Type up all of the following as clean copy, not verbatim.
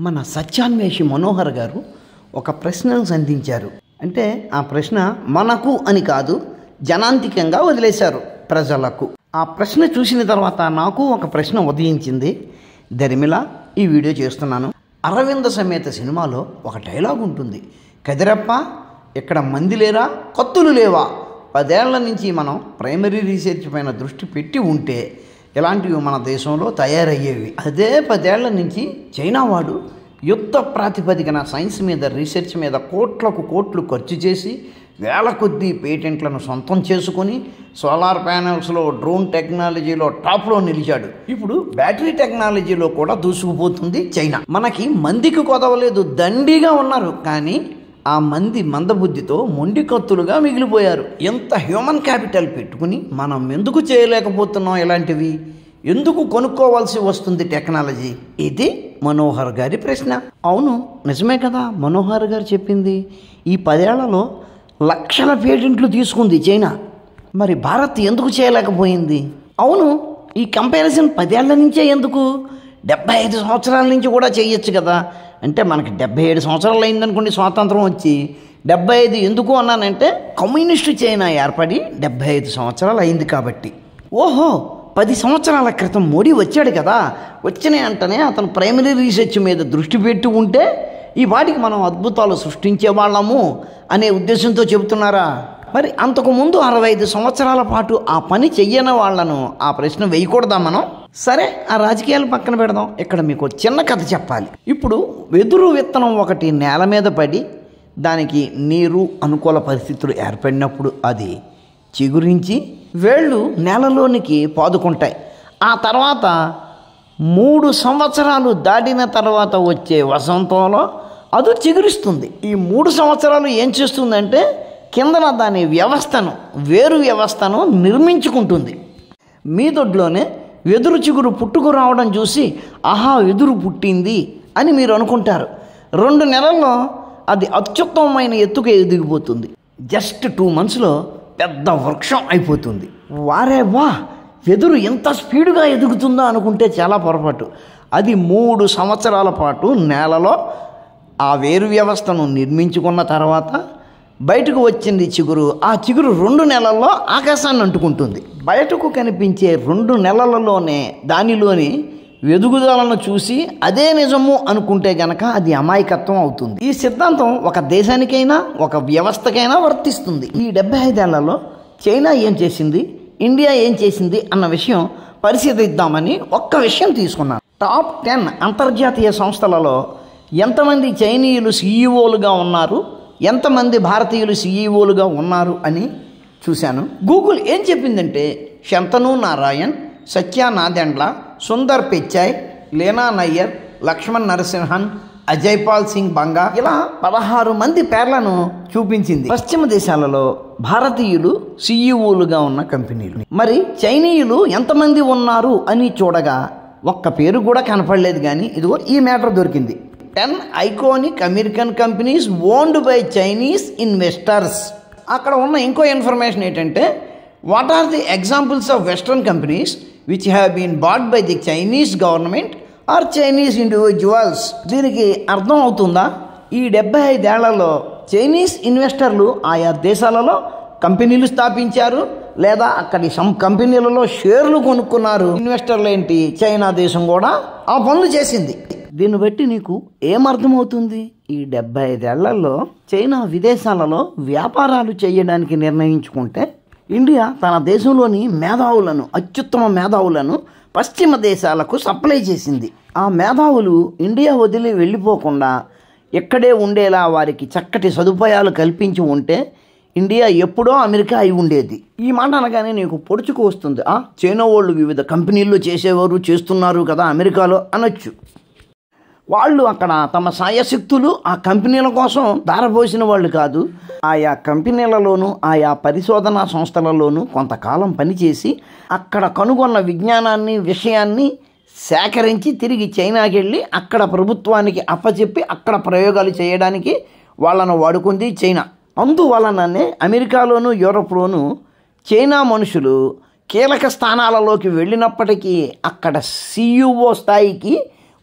మన సత్యాన్వేషి మనోహర్ గారు ఒక ప్రశ్నను సంధించారు. అంటే ఆ ప్రశ్న మనకు అని కాదు, జనాంతికంగా వదిలేశారు ప్రజలకు. ఆ ప్రశ్న చూసిన తర్వాత నాకు ఒక ప్రశ్న ఉదయించింది. దరిమిలా ఈ వీడియో చేస్తున్నాను. అరవింద సమేత సినిమాలో ఒక డైలాగ్ ఉంటుంది, కదిరప్ప ఇక్కడ మంది లేరా కత్తులు లేవా. 10 ఏళ్ల నుంచి మనం ప్రైమరీ రీసెర్చ్ పైన దృష్టి పెట్టి ఉంటే ఇలాంటివి మన దేశంలో తయారయ్యేవి. అదే 10 ఏళ్ల నుంచి చైనా వాడు యుద్ధ ప్రాతిపదికన సైన్స్ మీద రీసెర్చ్ మీద కోట్లకు కోట్లు ఖర్చు చేసి వేల కొద్దీ పేటెంట్లను సొంతం చేసుకొని సోలార్ ప్యానెల్స్లో, డ్రోన్ టెక్నాలజీలో టాప్లో నిలిచాడు. ఇప్పుడు బ్యాటరీ టెక్నాలజీలో కూడా దూసుకుపోతుంది చైనా. మనకి మందికి కొదవలేదు, దండిగా ఉన్నారు. కానీ ఆ మంది మందబుద్ధితో మొండి కత్తులుగా మిగిలిపోయారు. ఎంత హ్యూమన్ క్యాపిటల్ పెట్టుకుని మనం ఎందుకు చేయలేకపోతున్నాం? ఇలాంటివి ఎందుకు కొనుక్కోవాల్సి వస్తుంది టెక్నాలజీ? ఇది మనోహర్ గారి ప్రశ్న. అవును, నిజమే కదా మనోహర్ గారు చెప్పింది. ఈ 10 ఏళ్లలో లక్షల పేటెంట్లు తీసుకుంది చైనా. మరి భారత్ ఎందుకు చేయలేకపోయింది? అవును, ఈ కంపారిజన్ 10 ఏళ్ల నుంచే ఎందుకు? 75 సంవత్సరాల నుంచి కూడా చేయొచ్చు కదా. అంటే మనకి 77 సంవత్సరాలు అయిందనుకోండి స్వాతంత్రం వచ్చి. 75 ఎందుకు అన్నానంటే కమ్యూనిస్టు చైనా ఏర్పడి 75 సంవత్సరాలు అయింది కాబట్టి. ఓహో, 10 సంవత్సరాల క్రితం మోడీ వచ్చాడు కదా, వచ్చిన వెంటనే అతను ప్రైమరీ రీసెర్చ్ మీద దృష్టి పెట్టి ఉంటే ఈ వాటికి మనం అద్భుతాలు సృష్టించే వాళ్ళము అనే ఉద్దేశంతో చెబుతున్నారా? మరి అంతకుముందు 65 సంవత్సరాల పాటు ఆ పని చెయ్యని వాళ్లను ఆ ప్రశ్న వేయకూడదా మనం? సరే, ఆ రాజకీయాలు పక్కన పెడదాం. ఇక్కడ మీకు చిన్న కథ చెప్పాలి. ఇప్పుడు వెదురు విత్తనం ఒకటి నేల మీద పడి దానికి నీరు అనుకూల పరిస్థితులు ఏర్పడినప్పుడు అది చిగురించి వేళ్ళు నేలలోనికి పాదుకుంటాయి. ఆ తర్వాత 3 సంవత్సరాలు దాటిన తర్వాత వచ్చే వసంతంలో అది చిగురిస్తుంది. ఈ 3 సంవత్సరాలు ఏం చేస్తుందంటే కిందన దాని వ్యవస్థను, వేరు వ్యవస్థను నిర్మించుకుంటుంది. మీ దొడ్లోనే వెదురు చిగురు పుట్టుకు రావడం చూసి ఆహా వెదురు పుట్టింది అని మీరు అనుకుంటారు. 2 నెలల్లో అది అత్యుత్తమమైన ఎత్తుకు ఎదిగిపోతుంది. జస్ట్ 2 మంత్స్లో పెద్ద వృక్షం అయిపోతుంది. వారే వా, వెదురు ఎంత స్పీడ్గా ఎదుగుతుందో అనుకుంటే చాలా పొరపాటు. అది 3 సంవత్సరాల పాటు నేలలో ఆ వేరు వ్యవస్థను నిర్మించుకున్న తర్వాత బయటకు వచ్చింది చిగురు. ఆ చిగురు 2 నెలల్లో ఆకాశాన్ని అంటుకుంటుంది. బయటకు కనిపించే 2 నెలలలోనే దానిలోని ఎదుగుదలను చూసి అదే నిజము అనుకుంటే గనక అది అమాయకత్వం అవుతుంది. ఈ సిద్ధాంతం ఒక దేశానికైనా ఒక వ్యవస్థకైనా వర్తిస్తుంది. ఈ 75 ఏళ్లలో చైనా ఏం చేసింది, ఇండియా ఏం చేసింది అన్న విషయం పరిశీలిద్దామని ఒక్క విషయం తీసుకున్నాను. టాప్ 10 అంతర్జాతీయ సంస్థలలో ఎంతమంది చైనీయులు సీఈఓలుగా ఉన్నారు, ఎంతమంది భారతీయులు సీఈఓలుగా ఉన్నారు అని చూశాను. గూగుల్ ఏం చెప్పిందంటే శంతను నారాయణ్, సత్య నాదెండ్ల, సుందర్ పిచాయ్, లీనా నయ్యర్, లక్ష్మణ్ నరసింహన్, అజయ్ పాల్ సింగ్ బంగా, ఇలా 16 మంది పేర్లను చూపించింది. పశ్చిమ దేశాలలో భారతీయులు సీఈఓలుగా ఉన్న కంపెనీలు. మరి చైనీయులు ఎంతమంది ఉన్నారు అని చూడగా ఒక్క పేరు కూడా కనపడలేదు. కానీ ఇదిగో ఈ మ్యాటర్ దొరికింది. 10 iconic American companies owned by Chinese investors. అక్కడ ఉన్న ఇంకో ఇన్ఫర్మేషన్ ఏంటంటే what are the examples of western companies which have been bought by the Chinese government or Chinese individuals. దీనికి అర్థం అవుతుందా? ఈ 75 ఏళ్లలో చైనీస్ ఇన్వెస్టర్లు ఆయా దేశాలలో కంపెనీలు స్థాపించారు, లేదా అక్కడి కంపెనీలలో షేర్లు కొనుక్కున్నారు. ఇన్వెస్టర్లు ఏంటి, చైనా దేశం కూడా ఆ పనులు చేసింది. దీన్ని బట్టి నీకు ఏమర్థమవుతుంది? ఈ 75 ఏళ్లలో చైనా విదేశాలలో వ్యాపారాలు చేయడానికి నిర్ణయించుకుంటే ఇండియా తన దేశంలోని మేధావులను, అత్యుత్తమ మేధావులను పశ్చిమ దేశాలకు సప్లై చేసింది. ఆ మేధావులు ఇండియా వదిలి వెళ్ళిపోకుండా ఇక్కడే ఉండేలా వారికి చక్కటి సదుపాయాలు కల్పించి ఉంటే ఇండియా ఎప్పుడో అమెరికా అయి ఉండేది. ఈ మాట అనగానే నీకు పొడుచుకు వస్తుంది, చైనా వాళ్ళు వివిధ కంపెనీల్లో చేసేవారు, చేస్తున్నారు కదా అమెరికాలో అనొచ్చు. వాళ్ళు అక్కడ తమ సాయశక్తులు ఆ కంపెనీల కోసం ధారపోసిన వాళ్ళు కాదు. ఆయా కంపెనీలలోనూ ఆయా పరిశోధనా సంస్థలలోనూ కొంతకాలం పనిచేసి అక్కడ కనుగొన్న విజ్ఞానాన్ని, విషయాన్ని సేకరించి తిరిగి చైనాకి వెళ్ళి అక్కడ ప్రభుత్వానికి అప్పచెప్పి అక్కడ ప్రయోగాలు చేయడానికి వాళ్ళను వాడుకుంది చైనా. అందువలననే అమెరికాలోను యూరోప్లోనూ చైనా మనుషులు కీలక స్థానాలలోకి వెళ్ళినప్పటికీ అక్కడ సీఈఓ స్థాయికి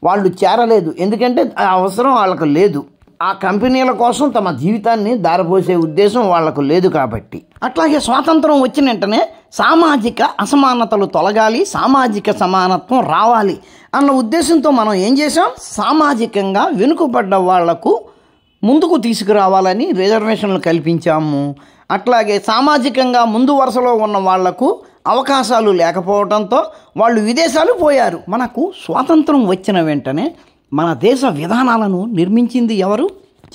వాళ్ళు చేరలేదు. ఎందుకంటే ఆ అవసరం వాళ్ళకు లేదు. ఆ కంపెనీల కోసం తమ జీవితాన్ని దారపోసే ఉద్దేశం వాళ్లకు లేదు కాబట్టి. అట్లాగే స్వాతంత్రం వచ్చిన వెంటనే సామాజిక అసమానతలు తొలగాలి, సామాజిక సమానత్వం రావాలి అన్న ఉద్దేశంతో మనం ఏం చేసాం? సామాజికంగా వెనుకబడ్డ వాళ్లకు ముందుకు తీసుకురావాలని రిజర్వేషన్లు కల్పించాము. అట్లాగే సామాజికంగా ముందు వరుసలో ఉన్న వాళ్లకు అవకాశాలు లేకపోవడంతో వాళ్ళు విదేశాలు పోయారు. మనకు స్వాతంత్రం వచ్చిన వెంటనే మన దేశ విధానాలను నిర్మించింది ఎవరు?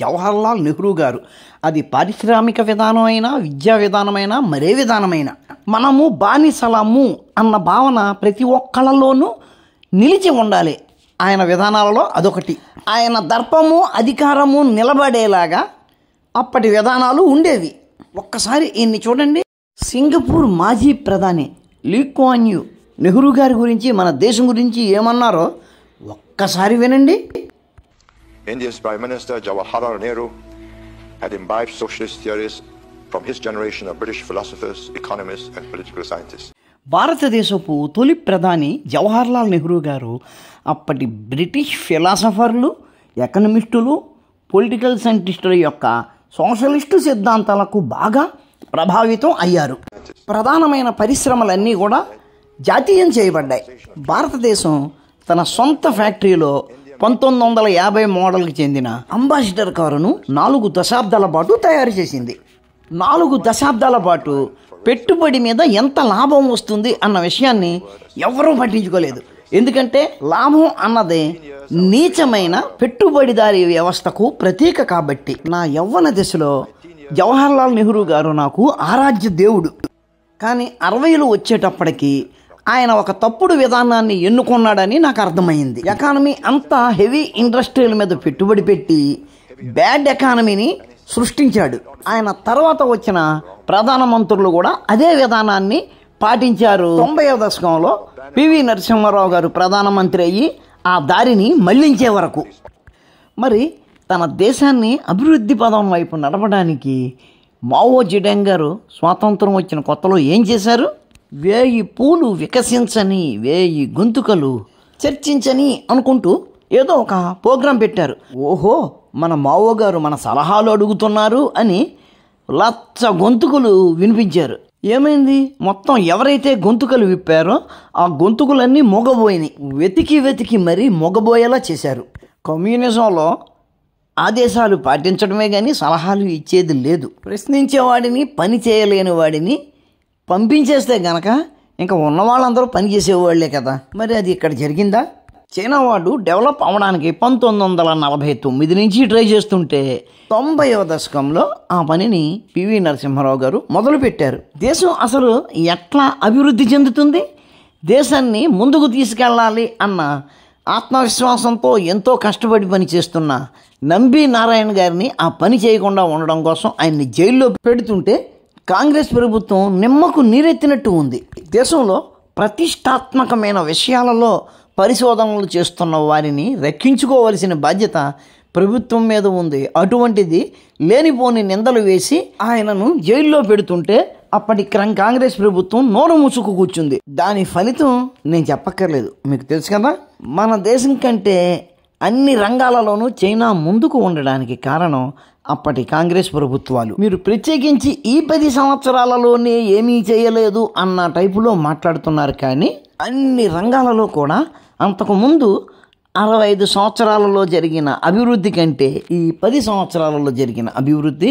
జవహర్లాల్ నెహ్రూ గారు. అది పారిశ్రామిక విధానమైనా, విద్యా విధానమైనా, మరే విధానమైనా మనము బానిసలము అన్న భావన ప్రతి ఒక్కళ్ళలోనూ నిలిచి ఉండాలి. ఆయన విధానాలలో అదొకటి. ఆయన దర్పము అధికారము నిలబడేలాగా అప్పటి విధానాలు ఉండేవి. ఒక్కసారి ఈయన్ని చూడండి. సింగపూర్ మాజీ ప్రధాని లీ కువాన్ యూ నెహ్రూ గారి గురించి, మన దేశం గురించి ఏమన్నారో ఒక్కసారి వినండి. India's Prime Minister Jawaharlal Nehru had imbibed socialist theories from his generation of British philosophers, economists and political scientists. భారతదేశపు తొలి ప్రధాని జవహర్లాల్ నెహ్రూ గారు అప్పటి బ్రిటిష్ ఫిలాసఫర్లు, ఎకనమిస్టులు, పొలిటికల్ సైంటిస్టుల యొక్క సోషలిస్టు సిద్ధాంతాలకు బాగా ప్రభావితం అయ్యారు. ప్రధానమైన పరిశ్రమలన్నీ కూడా జాతీయం చేయబడ్డాయి. భారతదేశం తన సొంత ఫ్యాక్టరీలో 1950 మోడల్కి చెందిన అంబాసిడర్ కారును 4 దశాబ్దాల పాటు తయారు చేసింది. 4 దశాబ్దాల పాటు పెట్టుబడి మీద ఎంత లాభం వస్తుంది అన్న విషయాన్ని ఎవరూ పట్టించుకోలేదు. ఎందుకంటే లాభం అన్నదే నీచమైన పెట్టుబడిదారీ వ్యవస్థకు ప్రతీక కాబట్టి. నా యవ్వన దశలో జవహర్లాల్ నెహ్రూ గారు నాకు ఆరాధ్య దేవుడు. కానీ 60లు వచ్చేటప్పటికి ఆయన ఒక తప్పుడు విధానాన్ని ఎన్నుకున్నాడని నాకు అర్థమైంది. ఎకానమీ అంతా హెవీ ఇండస్ట్రీల మీద పెట్టుబడి పెట్టి బ్యాడ్ ఎకానమీని సృష్టించాడు. ఆయన తర్వాత వచ్చిన ప్రధానమంత్రులు కూడా అదే విధానాన్ని పాటించారు. 90వ దశకంలో పివి నరసింహారావు గారు ప్రధానమంత్రి అయ్యి ఆ దారిని మళ్లించే వరకు. మరి తన దేశాన్ని అభివృద్ధి పదం వైపు నడపడానికి మావో జెడాంగ్ గారు స్వాతంత్రం వచ్చిన కొత్తలో ఏం చేశారు? 1000 పూలు వికసించని 1000 గొంతుకలు చర్చించని అనుకుంటూ ఏదో ఒక ప్రోగ్రాం పెట్టారు. ఓహో, మన మావో గారు మన సలహాలు అడుగుతున్నారు అని 1,00,000 గొంతుకలు వినిపించారు. ఏమైంది? మొత్తం ఎవరైతే గొంతుకలు విప్పారో ఆ గొంతుకులన్నీ మొగబోయినాయి. వెతికి మరీ మొగబోయేలా చేశారు. కమ్యూనిజంలో ఆదేశాలు పాటించడమే కానీ సలహాలు ఇచ్చేది లేదు. ప్రశ్నించేవాడిని, పని చేయలేని వాడిని పంపించేస్తే గనక ఇంకా ఉన్న వాళ్ళందరూ పని చేసేవాళ్లే కదా. మరి అది ఇక్కడ జరిగిందా? చైనా వాడు డెవలప్ అవ్వడానికి 1949 నుంచి ట్రై చేస్తుంటే 90వ దశకంలో ఆ పనిని పివి నరసింహారావు గారు మొదలుపెట్టారు. దేశం అసలు ఎట్లా అభివృద్ధి చెందుతుంది, దేశాన్ని ముందుకు తీసుకెళ్ళాలి అన్న ఆత్మవిశ్వాసంతో ఎంతో కష్టపడి పనిచేస్తున్న నంబి నారాయణ గారిని ఆ పని చేయకుండా ఉండడం కోసం ఆయన్ని జైల్లో పెడుతుంటే కాంగ్రెస్ ప్రభుత్వం నిమ్మకు నీరెత్తినట్టు ఉంది. దేశంలో ప్రతిష్టాత్మకమైన విషయాలలో పరిశోధనలు చేస్తున్న వారిని రక్షించుకోవలసిన బాధ్యత ప్రభుత్వం మీద ఉంది. అటువంటిది లేనిపోని నిందలు వేసి ఆయనను జైల్లో పెడుతుంటే అప్పటి కాంగ్రెస్ ప్రభుత్వం నోరు మూసుకు కూర్చుంది. దాని ఫలితం నేను చెప్పక్కర్లేదు, మీకు తెలుసు కదా. మన దేశం కంటే అన్ని రంగాలలోనూ చైనా ముందుకు ఉండడానికి కారణం అప్పటి కాంగ్రెస్ ప్రభుత్వాలు. మీరు ప్రత్యేకించి ఈ 10 సంవత్సరాలలోనే ఏమీ చేయలేదు అన్న టైపులో మాట్లాడుతున్నారు. కానీ అన్ని రంగాలలో కూడా అంతకుముందు 65 సంవత్సరాలలో జరిగిన అభివృద్ధి కంటే ఈ 10 సంవత్సరాలలో జరిగిన అభివృద్ధి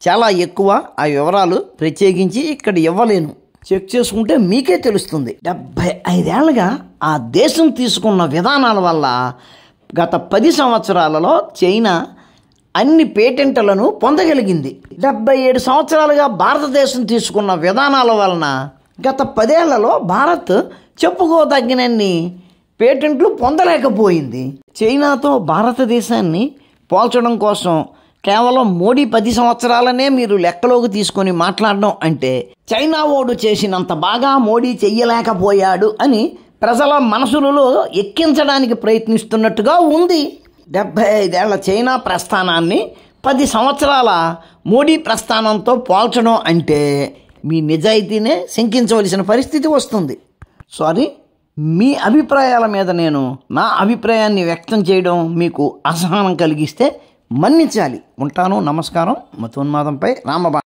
చాలా ఎక్కువ. ఆ వివరాలు ప్రత్యేకించి ఇక్కడ ఇవ్వలేను, చెక్ చేసుకుంటే మీకే తెలుస్తుంది. 75 ఏళ్ళుగా ఆ దేశం తీసుకున్న విధానాల వల్ల గత 10 సంవత్సరాలలో చైనా అన్ని పేటెంట్లను పొందగలిగింది. 77 సంవత్సరాలుగా భారతదేశం తీసుకున్న విధానాల వలన గత 10 ఏళ్లలో భారత్ చెప్పుకోదగినన్ని పేటెంట్లు పొందలేకపోయింది. చైనాతో భారతదేశాన్ని పోల్చడం కోసం కేవలం మోడీ 10 సంవత్సరాలనే మీరు లెక్కలోకి తీసుకొని మాట్లాడడం అంటే చైనా ఓడు చేసినంత బాగా మోడీ చెయ్యలేకపోయాడు అని ప్రజల మనసులలో ఎక్కించడానికి ప్రయత్నిస్తున్నట్టుగా ఉంది. 75 ఏళ్ల చైనా ప్రస్థానాన్ని 10 సంవత్సరాల మోడీ ప్రస్థానంతో పోల్చడం అంటే మీ నిజాయితీనే శంకించవలసిన పరిస్థితి వస్తుంది. సారీ, మీ అభిప్రాయాల మీద నేను నా అభిప్రాయాన్ని వ్యక్తం చేయడం మీకు అసహనం కలిగిస్తే మన్నించాలి. ఉంటాను. నమస్కారం. మతోన్మాదంపై రామబా.